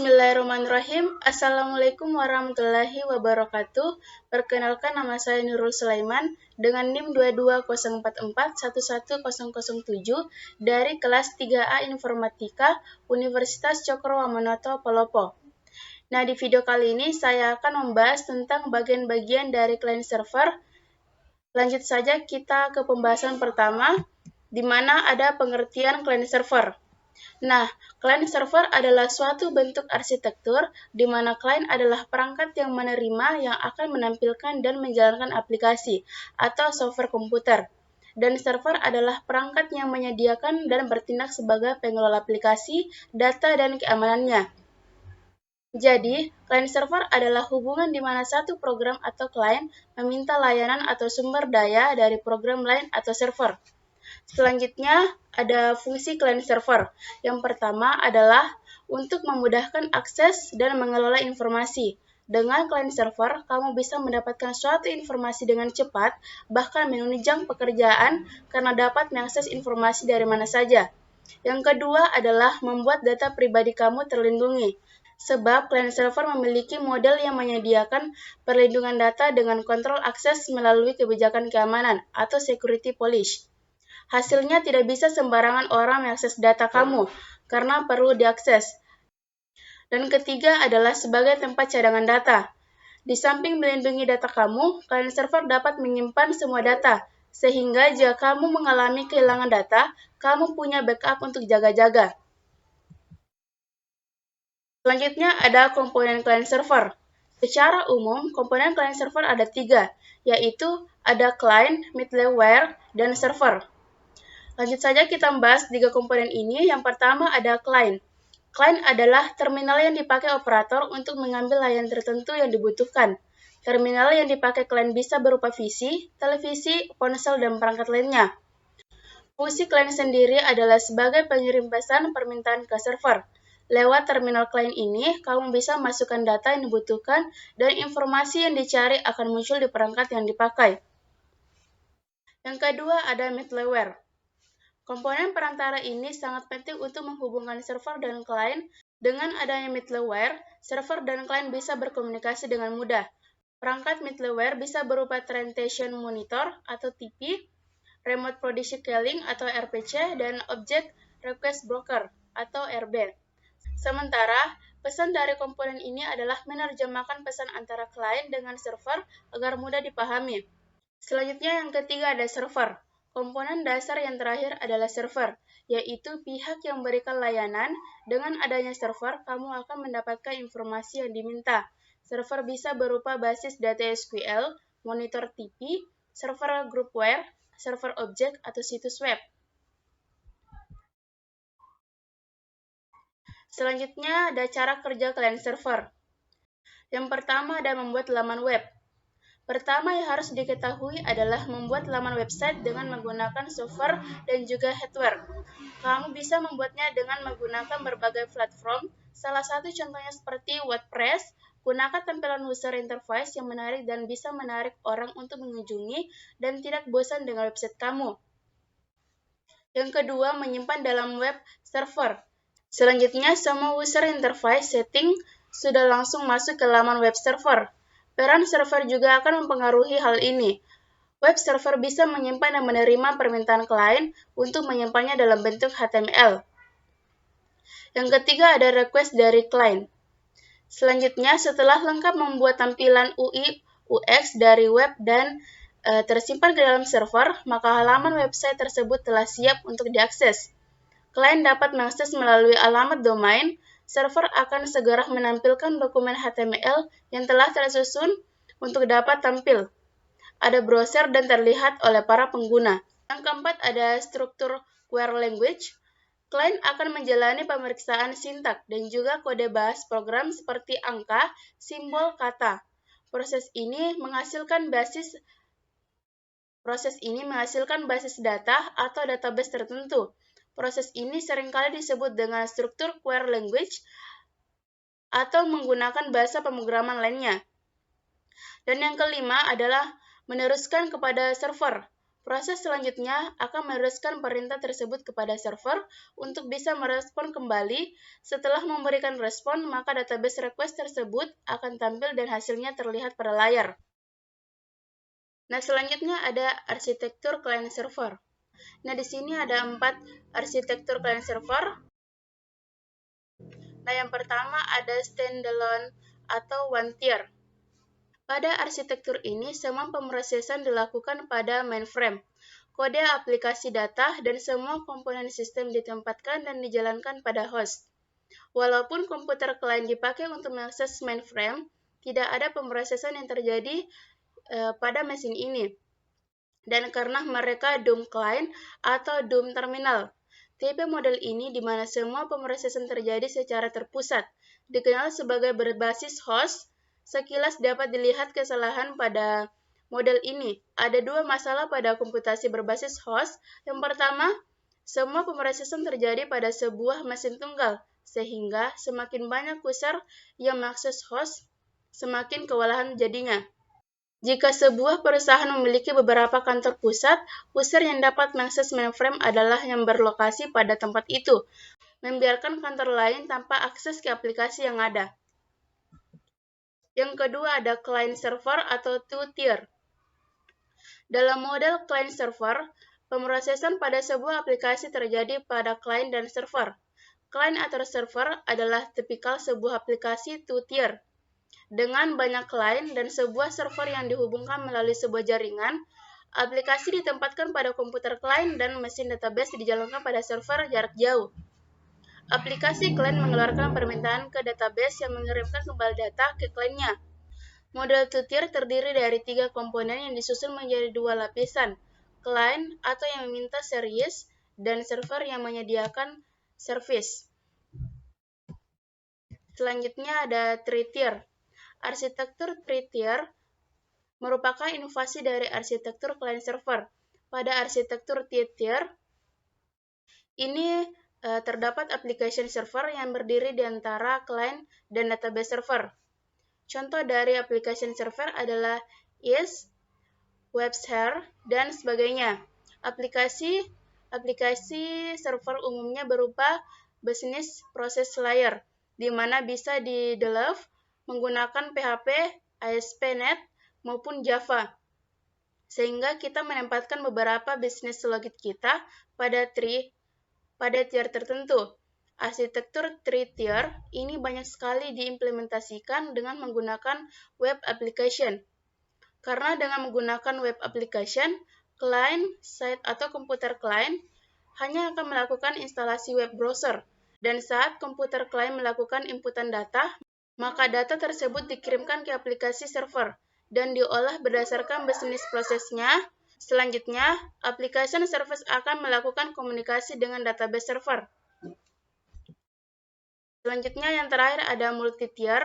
Bismillahirrahmanirrahim. Assalamualaikum warahmatullahi wabarakatuh. Perkenalkan, nama saya Nurul Sulaiman dengan NIM 2204411007 dari kelas 3A Informatika Universitas Cokroaminoto Palopo. Nah, di video kali ini saya akan membahas tentang bagian-bagian dari client server. Lanjut saja kita ke pembahasan pertama, di mana ada pengertian client server. Nah, client server adalah suatu bentuk arsitektur di mana klien adalah perangkat yang menerima yang akan menampilkan dan menjalankan aplikasi atau software komputer. Dan server adalah perangkat yang menyediakan dan bertindak sebagai pengelola aplikasi, data, dan keamanannya. Jadi, client server adalah hubungan di mana satu program atau klien meminta layanan atau sumber daya dari program lain atau server. Selanjutnya, ada fungsi client server. Yang pertama adalah untuk memudahkan akses dan mengelola informasi. Dengan client server, kamu bisa mendapatkan suatu informasi dengan cepat, bahkan menunjang pekerjaan karena dapat mengakses informasi dari mana saja. Yang kedua adalah membuat data pribadi kamu terlindungi. Sebab client server memiliki model yang menyediakan perlindungan data dengan kontrol akses melalui kebijakan keamanan atau security policy. Hasilnya tidak bisa sembarangan orang mengakses data kamu, karena perlu diakses. Dan ketiga adalah sebagai tempat cadangan data. Di samping melindungi data kamu, client server dapat menyimpan semua data, sehingga jika kamu mengalami kehilangan data, kamu punya backup untuk jaga-jaga. Selanjutnya ada komponen client server. Secara umum, komponen client server ada 3, yaitu ada client, middleware, dan server. Lanjut saja kita membahas 3 komponen ini. Yang pertama ada client. Client adalah terminal yang dipakai operator untuk mengambil layanan tertentu yang dibutuhkan. Terminal yang dipakai client bisa berupa PC, televisi, ponsel, dan perangkat lainnya. Fungsi client sendiri adalah sebagai pengirim pesan permintaan ke server. Lewat terminal client ini, kamu bisa masukkan data yang dibutuhkan dan informasi yang dicari akan muncul di perangkat yang dipakai. Yang kedua ada middleware. Komponen perantara ini sangat penting untuk menghubungkan server dan klien. Dengan adanya middleware, server dan klien bisa berkomunikasi dengan mudah. Perangkat middleware bisa berupa Translation Monitor atau TP, Remote Prodigy Calling atau RPC, dan Object Request Broker atau RB. Sementara, pesan dari komponen ini adalah menerjemahkan pesan antara klien dengan server agar mudah dipahami. Selanjutnya yang ketiga ada server. Komponen dasar yang terakhir adalah server, yaitu pihak yang memberikan layanan. Dengan adanya server, kamu akan mendapatkan informasi yang diminta. Server bisa berupa basis data SQL, monitor TP, server groupware, server objek, atau situs web. Selanjutnya ada cara kerja client server. Yang pertama ada membuat laman web. Pertama yang harus diketahui adalah membuat laman website dengan menggunakan software dan juga hardware. Kamu bisa membuatnya dengan menggunakan berbagai platform. Salah satu contohnya seperti WordPress. Gunakan tampilan user interface yang menarik dan bisa menarik orang untuk mengunjungi dan tidak bosan dengan website kamu. Yang kedua, menyimpan dalam web server. Selanjutnya, semua user interface setting sudah langsung masuk ke laman web server. Peran server juga akan mempengaruhi hal ini. Web server bisa menyimpan dan menerima permintaan klien untuk menyimpannya dalam bentuk HTML. Yang ketiga ada request dari klien. Selanjutnya, setelah lengkap membuat tampilan UI, UX dari web dan tersimpan ke dalam server, maka halaman website tersebut telah siap untuk diakses. Klien dapat mengakses melalui alamat domain. Server akan segera menampilkan dokumen HTML yang telah tersusun untuk dapat tampil. Ada browser dan terlihat oleh para pengguna. Yang keempat ada struktur query language. Klien akan menjalani pemeriksaan sintak dan juga kode bahas program seperti angka, simbol, kata. Proses ini menghasilkan basis data atau database tertentu. Proses ini seringkali disebut dengan struktur query language atau menggunakan bahasa pemrograman lainnya. Dan yang kelima adalah meneruskan kepada server. Proses selanjutnya akan meneruskan perintah tersebut kepada server untuk bisa merespon kembali. Setelah memberikan respon, maka database request tersebut akan tampil dan hasilnya terlihat pada layar. Nah, selanjutnya ada arsitektur client server. Nah, di sini ada 4 arsitektur client server. Nah, yang pertama ada standalone atau one tier. Pada arsitektur ini, semua pemrosesan dilakukan pada mainframe. Kode aplikasi data dan semua komponen sistem ditempatkan dan dijalankan pada host. Walaupun komputer klien dipakai untuk mengakses mainframe, tidak ada pemrosesan yang terjadi pada mesin ini. Dan karena mereka DOM client atau DOM terminal. Tipe model ini di mana semua pemrosesan terjadi secara terpusat, dikenal sebagai berbasis host. Sekilas dapat dilihat kesalahan pada model ini. Ada 2 masalah pada komputasi berbasis host. Yang pertama, semua pemrosesan terjadi pada sebuah mesin tunggal, sehingga semakin banyak user yang mengakses host, semakin kewalahan jadinya. Jika sebuah perusahaan memiliki beberapa kantor pusat, user yang dapat mengakses mainframe adalah yang berlokasi pada tempat itu, membiarkan kantor lain tanpa akses ke aplikasi yang ada. Yang kedua ada client server atau two-tier. Dalam model client server, pemrosesan pada sebuah aplikasi terjadi pada client dan server. Client atau server adalah tipikal sebuah aplikasi two-tier. Dengan banyak klien dan sebuah server yang dihubungkan melalui sebuah jaringan, aplikasi ditempatkan pada komputer klien dan mesin database dijalankan pada server jarak jauh. Aplikasi klien mengeluarkan permintaan ke database yang mengirimkan kembali data ke kliennya. Model two-tier terdiri dari 3 komponen yang disusun menjadi 2 lapisan, klien atau yang meminta service dan server yang menyediakan service. Selanjutnya ada three-tier. Arsitektur three-tier merupakan inovasi dari arsitektur client server. Pada arsitektur three-tier, ini terdapat application server yang berdiri di antara client dan database server. Contoh dari application server adalah is, WebSphere, dan sebagainya. Aplikasi server umumnya berupa business process layer, di mana bisa di-develop menggunakan PHP, ASP.NET, maupun Java. Sehingga kita menempatkan beberapa bisnis logic kita pada tier tertentu. Arsitektur three-tier ini banyak sekali diimplementasikan dengan menggunakan web application. Karena dengan menggunakan web application, client, site, atau komputer client hanya akan melakukan instalasi web browser. Dan saat komputer client melakukan inputan data, maka data tersebut dikirimkan ke aplikasi server dan diolah berdasarkan bisnis prosesnya. Selanjutnya, application service akan melakukan komunikasi dengan database server. Selanjutnya yang terakhir ada multi-tier.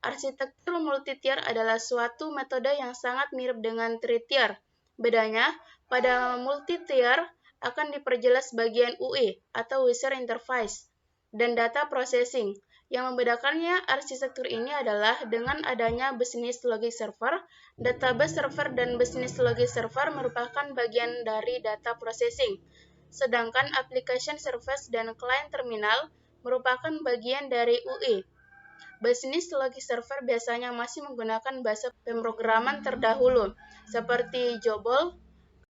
Arsitektur multi-tier adalah suatu metode yang sangat mirip dengan three-tier. Bedanya, pada multi-tier akan diperjelas bagian UI atau User Interface dan data processing. Yang membedakannya arsitektur ini adalah dengan adanya business logic server, database server dan business logic server merupakan bagian dari data processing, sedangkan application service dan client terminal merupakan bagian dari UI. Business logic server biasanya masih menggunakan bahasa pemrograman terdahulu, seperti COBOL,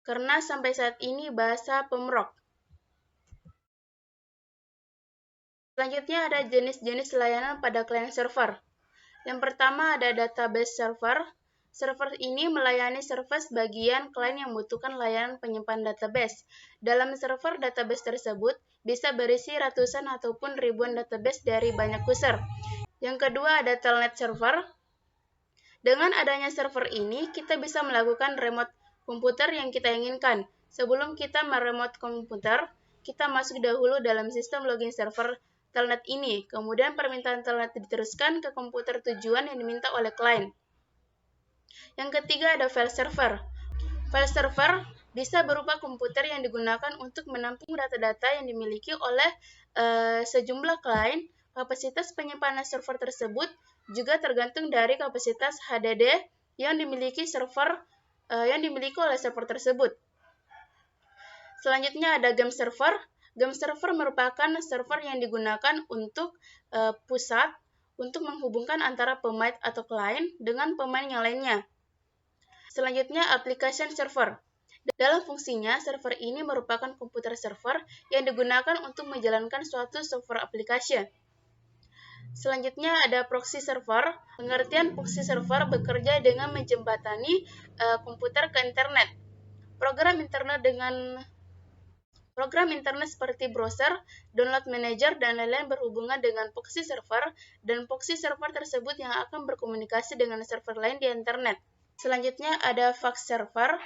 karena sampai saat ini bahasa pemrok. Selanjutnya ada jenis-jenis layanan pada client server. Yang pertama ada database server. Server ini melayani service bagian klien yang membutuhkan layanan penyimpan database. Dalam server database tersebut bisa berisi ratusan ataupun ribuan database dari banyak user. Yang kedua ada telnet server. Dengan adanya server ini, kita bisa melakukan remote komputer yang kita inginkan. Sebelum kita meremote komputer, kita masuk dahulu dalam sistem login server telnet ini. Kemudian permintaan telnet diteruskan ke komputer tujuan yang diminta oleh klien. Yang ketiga ada file server. File server bisa berupa komputer yang digunakan untuk menampung data-data yang dimiliki oleh sejumlah klien. Kapasitas penyimpanan server tersebut juga tergantung dari kapasitas HDD yang dimiliki oleh server tersebut. Selanjutnya ada game server. Game server merupakan server yang digunakan untuk pusat untuk menghubungkan antara pemain atau klien dengan pemain yang lainnya. Selanjutnya, application server. Dalam fungsinya, server ini merupakan komputer server yang digunakan untuk menjalankan suatu software application. Selanjutnya ada proxy server. Pengertian proxy server bekerja dengan menjembatani komputer ke internet. Program internet seperti browser, download manager, dan lain-lain berhubungan dengan proxy server, dan proxy server tersebut yang akan berkomunikasi dengan server lain di internet. Selanjutnya ada fax server.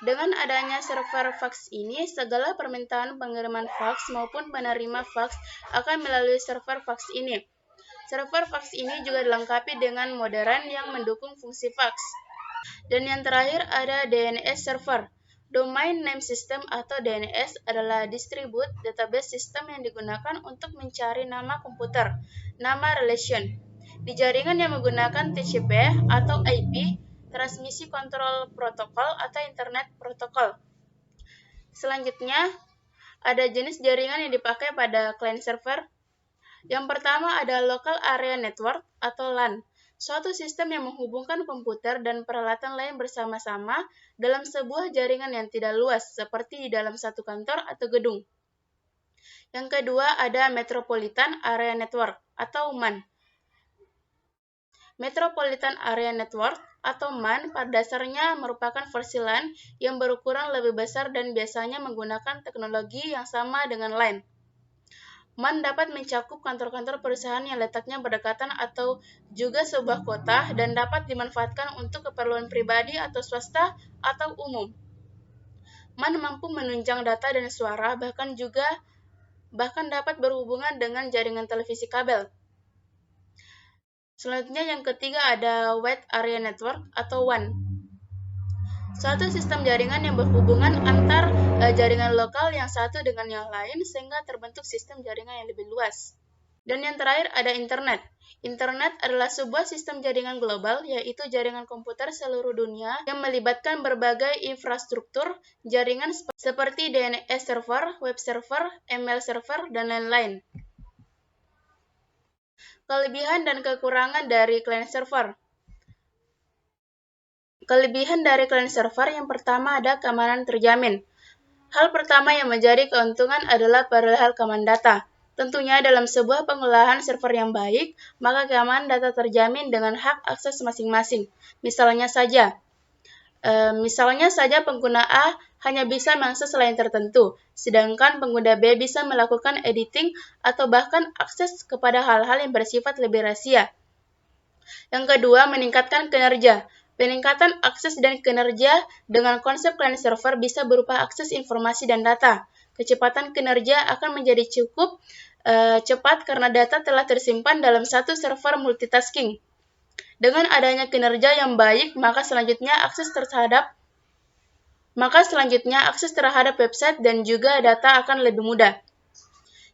Dengan adanya server fax ini, segala permintaan pengiriman fax maupun penerima fax akan melalui server fax ini. Server fax ini juga dilengkapi dengan modern yang mendukung fungsi fax. Dan yang terakhir ada DNS server. Domain Name System atau DNS adalah Distributed Database System yang digunakan untuk mencari nama komputer, nama relation, di jaringan yang menggunakan TCP atau IP, transmisi kontrol protokol atau Internet Protocol. Selanjutnya, ada jenis jaringan yang dipakai pada client server. Yang pertama ada Local Area Network atau LAN. Suatu sistem yang menghubungkan komputer dan peralatan lain bersama-sama dalam sebuah jaringan yang tidak luas, seperti di dalam satu kantor atau gedung. Yang kedua ada Metropolitan Area Network atau MAN. Metropolitan Area Network atau MAN pada dasarnya merupakan versi LAN yang berukuran lebih besar dan biasanya menggunakan teknologi yang sama dengan LAN. MAN dapat mencakup kantor-kantor perusahaan yang letaknya berdekatan atau juga sebuah kota dan dapat dimanfaatkan untuk keperluan pribadi atau swasta atau umum. MAN mampu menunjang data dan suara, bahkan dapat berhubungan dengan jaringan televisi kabel. Selanjutnya yang ketiga ada Wide Area Network atau WAN. Suatu sistem jaringan yang berhubungan antar jaringan lokal yang satu dengan yang lain sehingga terbentuk sistem jaringan yang lebih luas. Dan yang terakhir ada internet. Internet adalah sebuah sistem jaringan global, yaitu jaringan komputer seluruh dunia yang melibatkan berbagai infrastruktur jaringan seperti DNS server, web server, email server, dan lain-lain. Kelebihan dan kekurangan dari client server. Kelebihan dari client server yang pertama ada keamanan terjamin. Hal pertama yang menjadi keuntungan adalah perihal keamanan data. Tentunya dalam sebuah pengolahan server yang baik, maka keamanan data terjamin dengan hak akses masing-masing. Misalnya saja pengguna A hanya bisa mengakses lain tertentu, sedangkan pengguna B bisa melakukan editing atau bahkan akses kepada hal-hal yang bersifat lebih rahasia. Yang kedua, meningkatkan kinerja. Peningkatan akses dan kinerja dengan konsep client server bisa berupa akses informasi dan data. Kecepatan kinerja akan menjadi cukup cepat karena data telah tersimpan dalam satu server multitasking. Dengan adanya kinerja yang baik, maka selanjutnya akses terhadap website dan juga data akan lebih mudah.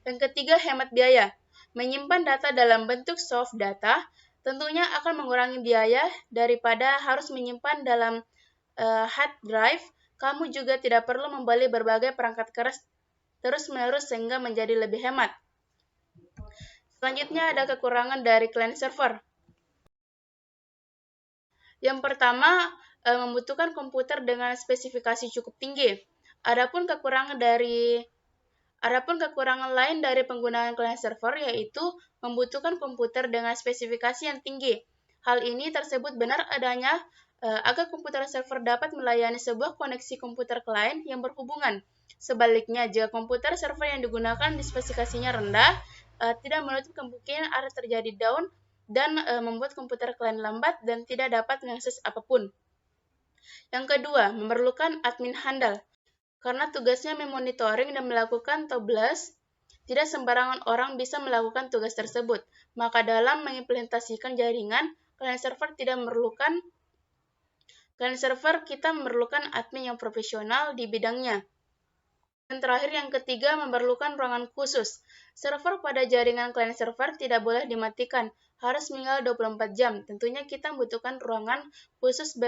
Yang ketiga, hemat biaya. Menyimpan data dalam bentuk soft data tentunya akan mengurangi biaya daripada harus menyimpan dalam hard drive. Kamu juga tidak perlu membeli berbagai perangkat keras terus-menerus sehingga menjadi lebih hemat. Selanjutnya ada kekurangan dari client server. Yang pertama, membutuhkan komputer dengan spesifikasi cukup tinggi. Adapun kekurangan lain dari penggunaan client server yaitu membutuhkan komputer dengan spesifikasi yang tinggi. Hal ini tersebut benar adanya agar komputer server dapat melayani sebuah koneksi komputer klien yang berhubungan. Sebaliknya, jika komputer server yang digunakan di spesifikasinya rendah, tidak menutup kemungkinan ada terjadi down dan membuat komputer klien lambat dan tidak dapat mengakses apapun. Yang kedua, memerlukan admin handal. Karena tugasnya memonitoring dan melakukan toblas, tidak sembarangan orang bisa melakukan tugas tersebut. Maka dalam mengimplementasikan jaringan, client server kita memerlukan admin yang profesional di bidangnya. Dan terakhir yang ketiga, memerlukan ruangan khusus. Server pada jaringan client server tidak boleh dimatikan, harus menyala 24 jam. Tentunya kita membutuhkan ruangan khusus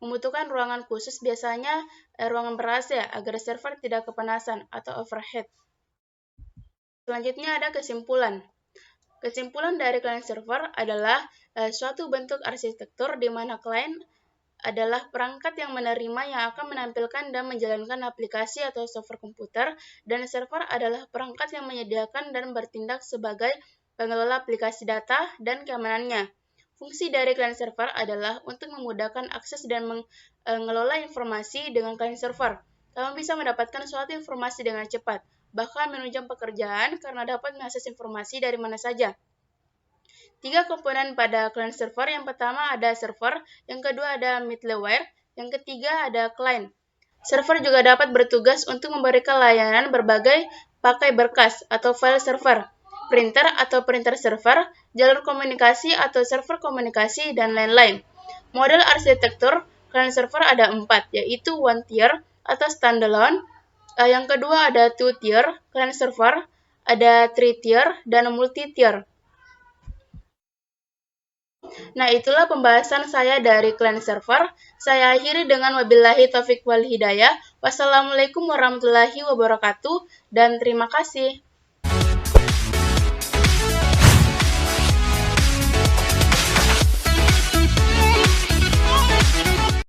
membutuhkan ruangan khusus, biasanya ruangan ber-AC agar server tidak kepanasan atau overheat. Selanjutnya ada kesimpulan. Kesimpulan dari client server adalah suatu bentuk arsitektur di mana klien adalah perangkat yang menerima yang akan menampilkan dan menjalankan aplikasi atau software komputer, dan server adalah perangkat yang menyediakan dan bertindak sebagai pengelola aplikasi data dan keamanannya. Fungsi dari client server adalah untuk memudahkan akses dan mengelola informasi dengan client server. Kamu bisa mendapatkan suatu informasi dengan cepat, bahkan menunjang pekerjaan karena dapat mengakses informasi dari mana saja. 3 komponen pada client server. Yang pertama ada server, yang kedua ada middleware, yang ketiga ada client. Server juga dapat bertugas untuk memberikan layanan berbagai pakai berkas atau file server, printer atau printer server, jalur komunikasi atau server komunikasi, dan lain-lain. Model arsitektur client server ada 4, yaitu one tier atau standalone, yang kedua ada two tier client server, ada three tier, dan multi tier. Nah, itulah pembahasan saya dari client server. Saya akhiri dengan wabillahi taufiq wal hidayah. Wassalamualaikum warahmatullahi wabarakatuh, dan terima kasih.